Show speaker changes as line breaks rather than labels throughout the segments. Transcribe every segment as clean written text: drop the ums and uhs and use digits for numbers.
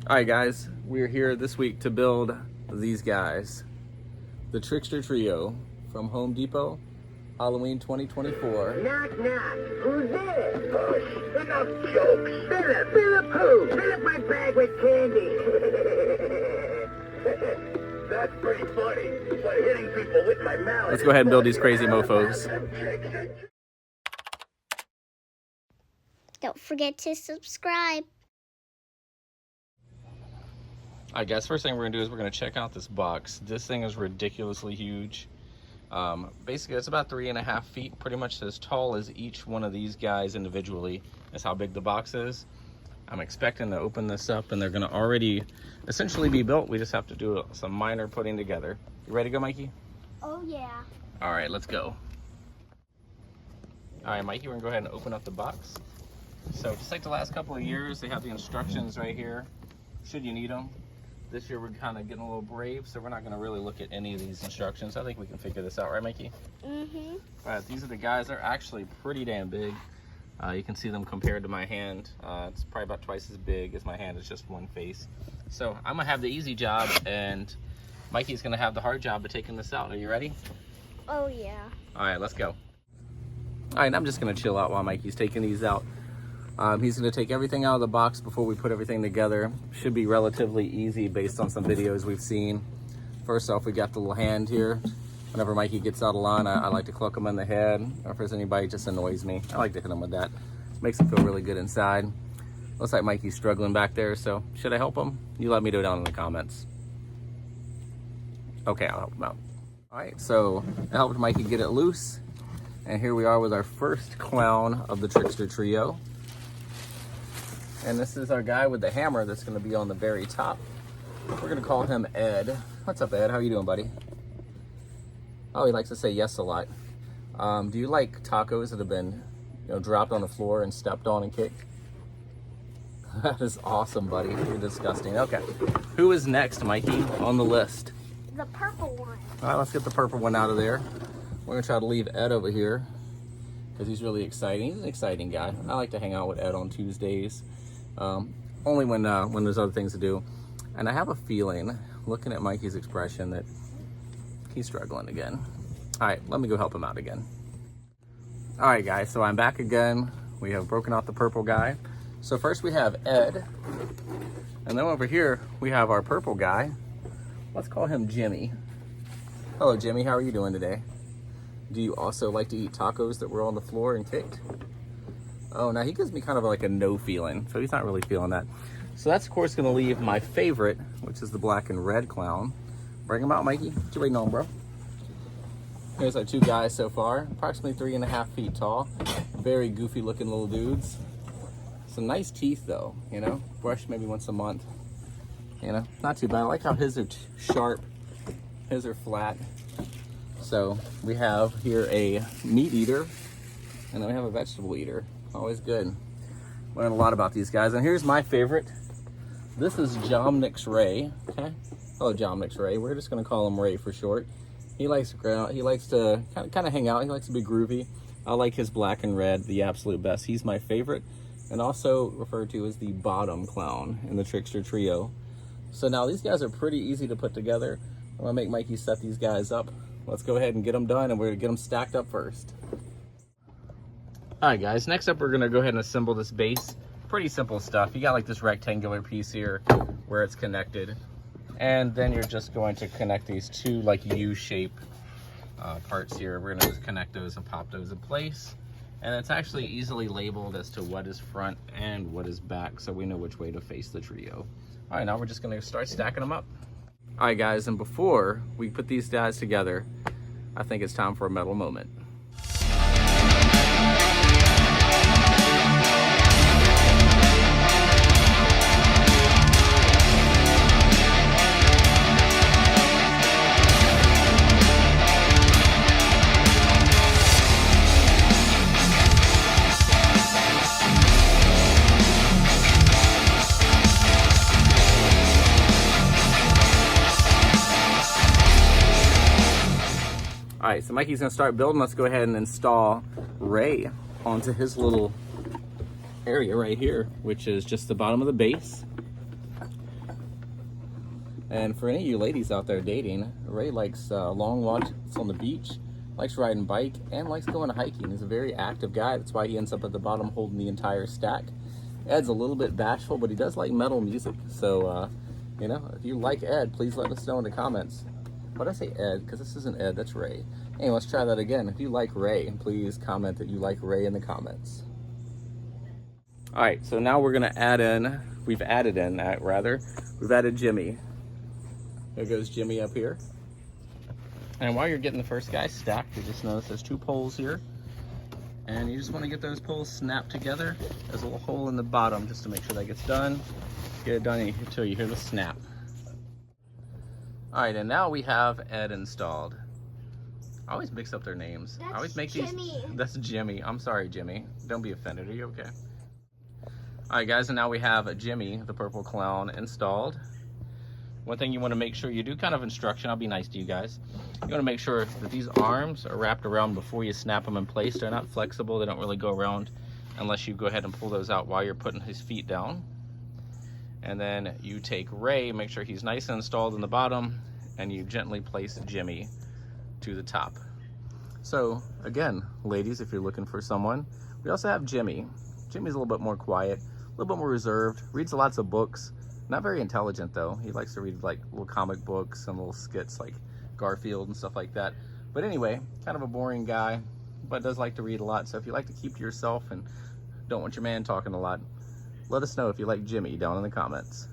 Alright guys, we're here this week to build these guys. The Trickster Trio from Home Depot, Halloween 2024.
Knock, knock. Who's there? Hush. Enough jokes. Philip. Philip who? Philip my bag with candy. That's pretty funny. But hitting people with my mouth.
Let's go ahead and build these crazy mofos.
Don't forget to subscribe.
Alright guys, first thing we're going to do is we're going to check out this box. This thing is ridiculously huge. Basically it's about 3.5 feet, pretty much as tall as each one of these guys individually. That's how big the box is. I'm expecting to open this up and they're going to already essentially be built. We just have to do some minor putting together. You ready to go, Mikey?
Oh yeah.
Alright, let's go. Alright Mikey, we're going to go ahead and open up the box. So just like the last couple of years, they have the instructions right here, should you need them. This year we're kind of getting a little brave, so we're not going to really look at any of these instructions. I think we can figure this out, right Mikey?
Mm-hmm.
Alright, these are the guys. They're actually pretty damn big. You can see them compared to my hand. It's probably about twice as big as my hand. It's just one face. So I'm going to have the easy job, and Mikey's going to have the hard job of taking this out. Are you ready?
Oh yeah.
Alright, let's go. Alright, I'm just going to chill out while Mikey's taking these out. He's going to take everything out of the box before we put everything together. Should be relatively easy based on some videos we've seen. First off, we got the little hand here. Whenever Mikey gets out of line, I like to cluck him in the head. Or if there's anybody who just annoys me, I like to hit him with that. Makes him feel really good inside. Looks like Mikey's struggling back there, so should I help him? You let me know down in the comments. Okay, I'll help him out. Alright, so I helped Mikey get it loose. And here we are with our first clown of the Trickster Trio. And this is our guy with the hammer that's going to be on the very top. We're going to call him Ed. What's up, Ed? How you doing, buddy? Oh, he likes to say yes a lot. Do you like tacos that have been, dropped on the floor and stepped on and kicked? That is awesome, buddy. You're disgusting. Okay. Who is next, Mikey, on the list?
The purple one.
All right, let's get the purple one out of there. We're going to try to leave Ed over here because he's really exciting. He's an exciting guy. I like to hang out with Ed on Tuesdays. Only when there's other things to do. And I have a feeling, looking at Mikey's expression, that he's struggling again. All right, let me go help him out again. All right, guys, so I'm back again. We have broken out the purple guy. So first we have Ed. And then over here, we have our purple guy. Let's call him Jimmy. Hello, Jimmy. How are you doing today? Do you also like to eat tacos that were on the floor and kicked? Oh, now he gives me kind of like a no feeling, so he's not really feeling that. So that's, of course, going to leave my favorite, which is the black and red clown. Bring him out, Mikey. What you waiting on, bro? Here's our two guys so far, approximately 3.5 feet tall. Very goofy looking little dudes. Some nice teeth though, brush maybe once a month. Not too bad. I like how his are sharp, his are flat. So we have here a meat eater, and then we have a vegetable eater. Always good. Learn a lot about these guys. And here's my favorite. This is Jomnix Ray. Okay. Hello, Jomnix Ray. We're just gonna call him Ray for short. He likes to kind of hang out. He likes to be groovy. I like his black and red the absolute best. He's my favorite, and also referred to as the bottom clown in the Trickster Trio. So now these guys are pretty easy to put together. I'm gonna make Mikey set these guys up. Let's go ahead and get them done, and we're gonna get them stacked up first. All right, guys, next up, we're gonna go ahead and assemble this base. Pretty simple stuff. You got like this rectangular piece here where it's connected. And then you're just going to connect these two like U-shape parts here. We're gonna just connect those and pop those in place. And it's actually easily labeled as to what is front and what is back, so we know which way to face the trio. All right, now we're just gonna start stacking them up. All right, guys, and before we put these guys together, I think it's time for a metal moment. All right, so Mikey's gonna start building. Let's go ahead and install Ray onto his little area right here, which is just the bottom of the base. And for any of you ladies out there dating, Ray likes long walks on the beach, likes riding bike, and likes going hiking. He's a very active guy. That's why he ends up at the bottom holding the entire stack. Ed's a little bit bashful, but he does like metal music. So, you know, if you like Ed, please let us know in the comments. Why did I say Ed? Because this isn't Ed, that's Ray. Anyway, let's try that again. If you like Ray, please comment that you like Ray in the comments. All right, so now we're gonna add in, we've added Jimmy. There goes Jimmy up here. And while you're getting the first guy stacked, you just notice there's 2 poles here. And you just want to get those poles snapped together. There's a little hole in the bottom just to make sure that gets done. Get it done until you hear the snap. All right, and now we have Ed installed. I always mix up their names.
That's
I always make
Jimmy.
That's Jimmy. I'm sorry, Jimmy. Don't be offended. Are you okay? All right, guys, and now we have Jimmy, the purple clown, installed. One thing you want to make sure you do, kind of instruction, I'll be nice to you guys. You want to make sure that these arms are wrapped around before you snap them in place. They're not flexible. They don't really go around unless you go ahead and pull those out while you're putting his feet down. And then you take Ray, make sure he's nice and installed in the bottom, and you gently place Jimmy to the top. So again, ladies, if you're looking for someone, we also have Jimmy. Jimmy's a little bit more quiet, a little bit more reserved, reads lots of books. Not very intelligent though. He likes to read like little comic books and little skits like Garfield and stuff like that. But anyway, kind of a boring guy, but does like to read a lot. So if you like to keep to yourself and don't want your man talking a lot, let us know if you like Jimmy down in the comments.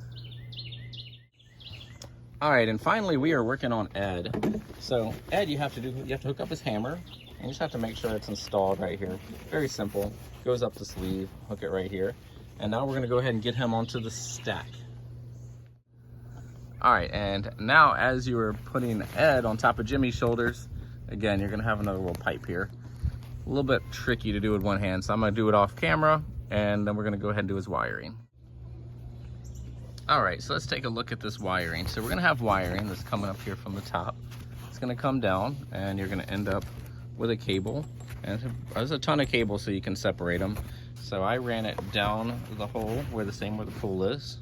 All right, and finally we are working on Ed. So Ed, you have to hook up his hammer, and you just have to make sure it's installed right here. Very simple. Goes up the sleeve, hook it right here. And now we're gonna go ahead and get him onto the stack. All right, and now as you are putting Ed on top of Jimmy's shoulders, again, you're gonna have another little pipe here. A little bit tricky to do with one hand, so I'm gonna do it off camera, and then we're gonna go ahead and do his wiring. All right, so let's take a look at this wiring. So we're gonna have wiring that's coming up here from the top. It's gonna come down, and you're gonna end up with a cable. And there's a ton of cables so you can separate them. So I ran it down the hole where the pool is.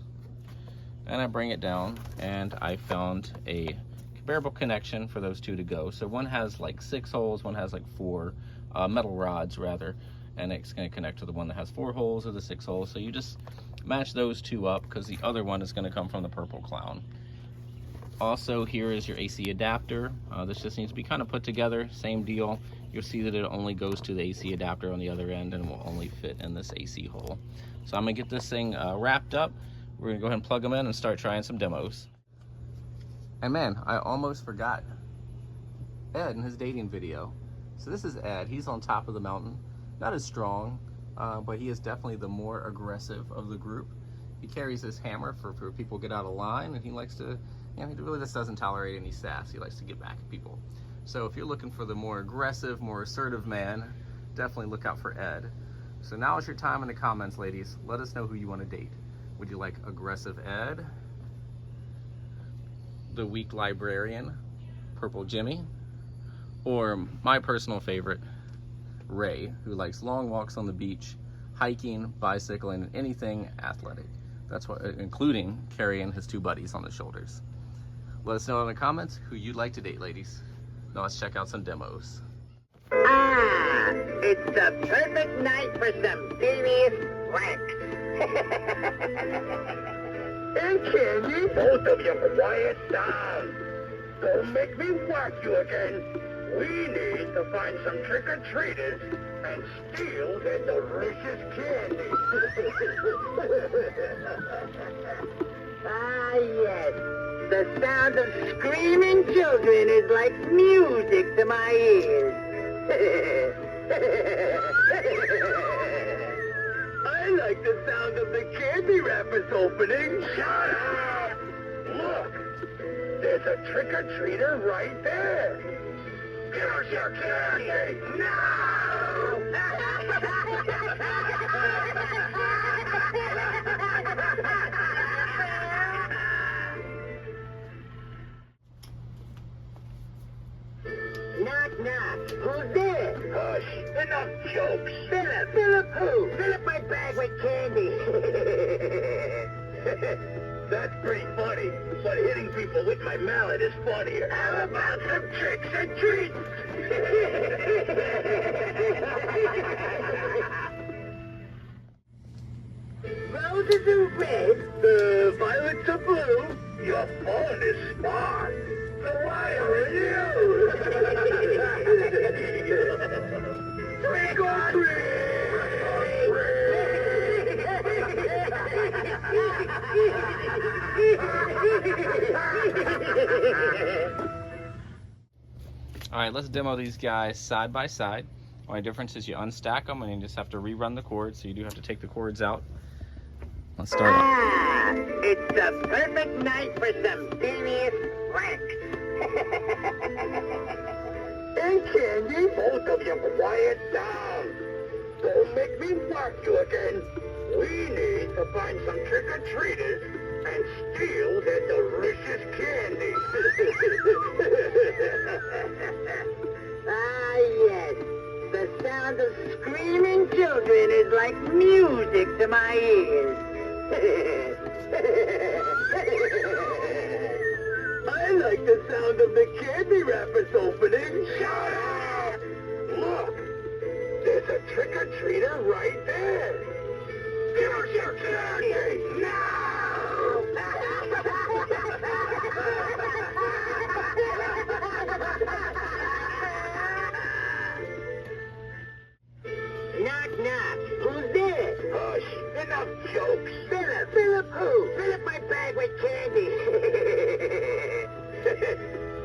And I bring it down, and I found a comparable connection for those 2 to go. So one has like 6 holes, one has like 4 metal rods rather, and it's going to connect to the one that has 4 holes or the 6 holes. So you just match those 2 up because the other one is going to come from the purple clown. Also, here is your AC adapter. This just needs to be kind of put together, same deal. You'll see that it only goes to the AC adapter on the other end and will only fit in this AC hole. So I'm gonna get this thing wrapped up. We're gonna go ahead and plug them in and start trying some demos. And man, I almost forgot Ed in his dating video. So this is Ed, he's on top of the mountain. Not as strong, but he is definitely the more aggressive of the group. He carries his hammer for people to get out of line, and he likes to, you know, he really just doesn't tolerate any sass. He likes to get back at people. So if you're looking for the more aggressive, more assertive man, definitely look out for Ed. So now is your time in the comments, ladies. Let us know who you want to date. Would you like aggressive Ed, the weak librarian, purple Jimmy, or my personal favorite, Ray, who likes long walks on the beach, hiking, bicycling, and anything athletic. That's what, including carrying his 2 buddies on his shoulders. Let us know in the comments who you'd like to date, ladies. Now let's check out some demos.
Ah, it's the perfect night for some serious pranks. Hey, Candy, both of you quiet down. Don't make me whack you again. We need to find some trick-or-treaters and steal their delicious candy. Ah, yes. The sound of screaming children is like music to my ears. I like the sound of the candy wrappers opening. Shut up! Look, there's a trick-or-treater right there. Give us your candy! No! Knock, knock. Who's there? Hush. Enough jokes. Philip who? Fill up my bag with candy. That's pretty funny, but hitting people with my mallet is funnier. How about some tricks and treats? Roses are red, the violets are blue. Your phone is smart, so why are you? Trick or treat!
All right, let's demo these guys side by side. Only difference is you unstack them and you just have to rerun the cords, so you do have to take the cords out. Let's start.
It's the perfect night for some serious pranks. Hey, Candy, both of you quiet down. Don't make me whack you again. We need to find some trick-or-treaters and steal their delicious candy. Ah, yes. The sound of screaming children is like music to my ears. I like the sound of the candy wrappers opening. Shut up! Look, there's a trick-or-treater right there. Give us your candy now! Knock, knock. Who's there? Hush. Enough jokes. Philip. Philip who? Philip my bag with candy.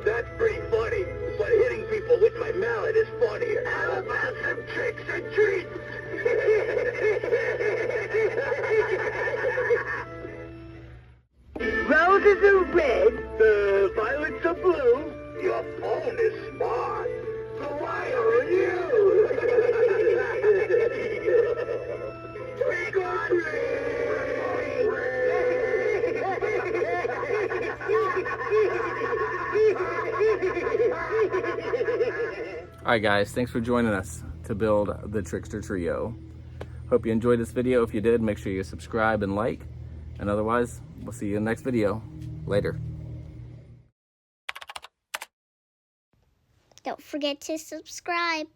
That's pretty funny, but hitting people with my mallet is funnier. How about some tricks and treats? Roses are red, the violets are blue. Your phone is smart, so why aren't you? Trick or
All right, guys, thanks for joining us to build the Trickster Trio. Hope you enjoyed this video. If you did, make sure you subscribe and like. And otherwise, we'll see you in the next video. Later.
Don't forget to subscribe.